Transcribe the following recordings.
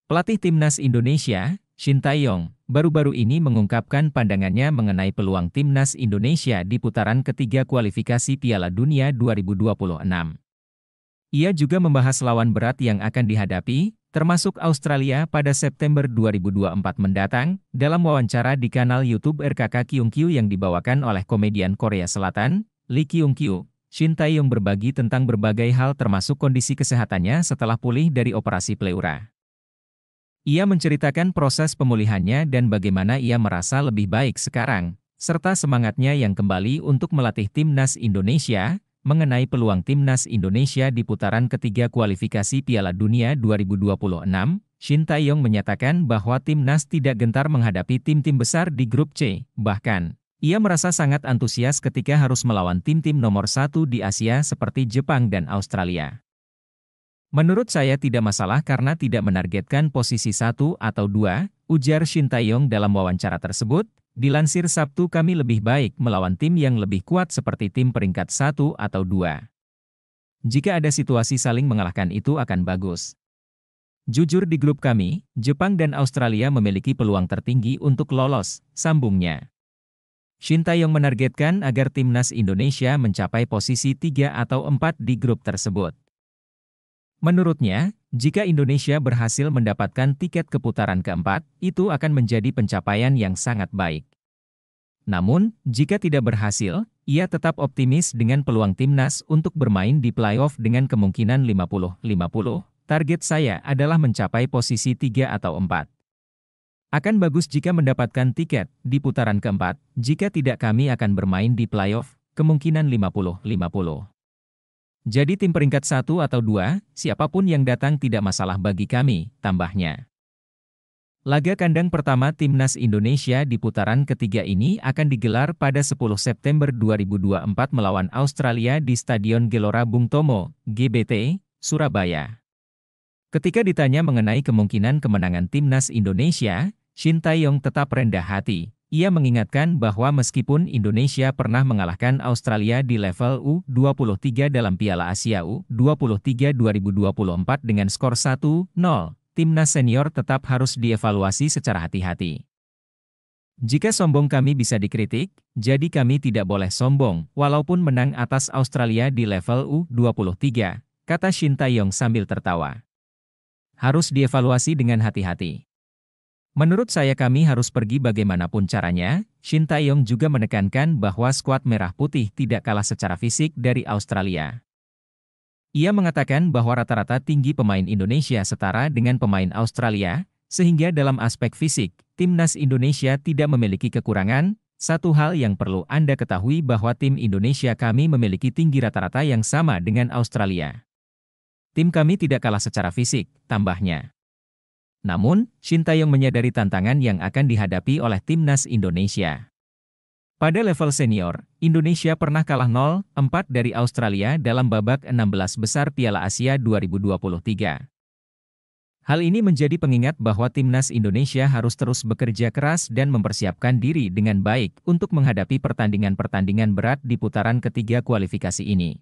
Pelatih Timnas Indonesia, Shin Tae-yong, baru-baru ini mengungkapkan pandangannya mengenai peluang Timnas Indonesia di putaran ketiga kualifikasi Piala Dunia 2026. Ia juga membahas lawan berat yang akan dihadapi, termasuk Australia pada September 2024 mendatang, dalam wawancara di kanal YouTube RKK Kyungkyu yang dibawakan oleh komedian Korea Selatan, Lee Kyungkyu. Shin Tae-yong berbagi tentang berbagai hal termasuk kondisi kesehatannya setelah pulih dari operasi pleura. Ia menceritakan proses pemulihannya dan bagaimana ia merasa lebih baik sekarang, serta semangatnya yang kembali untuk melatih Timnas Indonesia, mengenai peluang Timnas Indonesia di putaran ketiga kualifikasi Piala Dunia 2026, Shin Tae-yong menyatakan bahwa Timnas tidak gentar menghadapi tim-tim besar di grup C, bahkan, ia merasa sangat antusias ketika harus melawan tim-tim nomor 1 di Asia seperti Jepang dan Australia. Menurut saya tidak masalah karena tidak menargetkan posisi 1 atau 2, ujar Shin Tae-yong dalam wawancara tersebut. Dilansir Sabtu kami lebih baik melawan tim yang lebih kuat seperti tim peringkat 1 atau 2. Jika ada situasi saling mengalahkan itu akan bagus. Jujur di grup kami, Jepang dan Australia memiliki peluang tertinggi untuk lolos, sambungnya. Shin Tae-yong menargetkan agar Timnas Indonesia mencapai posisi 3 atau 4 di grup tersebut. Menurutnya, jika Indonesia berhasil mendapatkan tiket ke putaran keempat, itu akan menjadi pencapaian yang sangat baik. Namun, jika tidak berhasil, ia tetap optimis dengan peluang Timnas untuk bermain di playoff dengan kemungkinan 50-50. Target saya adalah mencapai posisi 3 atau 4. Akan bagus jika mendapatkan tiket di putaran keempat, jika tidak kami akan bermain di playoff, kemungkinan 50-50. Jadi tim peringkat 1 atau 2, siapapun yang datang tidak masalah bagi kami, tambahnya. Laga kandang pertama Timnas Indonesia di putaran ketiga ini akan digelar pada 10 September 2024 melawan Australia di Stadion Gelora Bung Tomo, GBT, Surabaya. Ketika ditanya mengenai kemungkinan kemenangan Timnas Indonesia, Shin Tae-yong tetap rendah hati. Ia mengingatkan bahwa meskipun Indonesia pernah mengalahkan Australia di level U23 dalam Piala Asia U23 2024 dengan skor 1-0, timnas senior tetap harus dievaluasi secara hati-hati. Jika sombong kami bisa dikritik, jadi kami tidak boleh sombong, walaupun menang atas Australia di level U23, kata Shin Tae-yong sambil tertawa. Harus dievaluasi dengan hati-hati. Menurut saya kami harus pergi bagaimanapun caranya. Shin Tae-yong juga menekankan bahwa skuad merah putih tidak kalah secara fisik dari Australia. Ia mengatakan bahwa rata-rata tinggi pemain Indonesia setara dengan pemain Australia, sehingga dalam aspek fisik, Timnas Indonesia tidak memiliki kekurangan. Satu hal yang perlu Anda ketahui bahwa tim Indonesia kami memiliki tinggi rata-rata yang sama dengan Australia. Tim kami tidak kalah secara fisik, tambahnya. Namun, Shin Tae-yong menyadari tantangan yang akan dihadapi oleh Timnas Indonesia. Pada level senior, Indonesia pernah kalah 0-4 dari Australia dalam babak 16 besar Piala Asia 2023. Hal ini menjadi pengingat bahwa Timnas Indonesia harus terus bekerja keras dan mempersiapkan diri dengan baik untuk menghadapi pertandingan-pertandingan berat di putaran ketiga kualifikasi ini.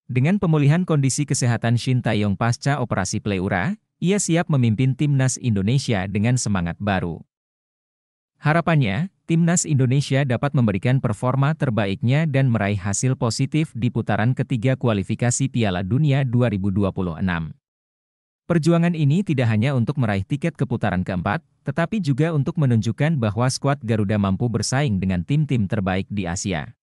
Dengan pemulihan kondisi kesehatan Shin Tae-yong pasca operasi pleura, ia siap memimpin Timnas Indonesia dengan semangat baru. Harapannya, Timnas Indonesia dapat memberikan performa terbaiknya dan meraih hasil positif di putaran ketiga kualifikasi Piala Dunia 2026. Perjuangan ini tidak hanya untuk meraih tiket ke putaran keempat, tetapi juga untuk menunjukkan bahwa skuad Garuda mampu bersaing dengan tim-tim terbaik di Asia.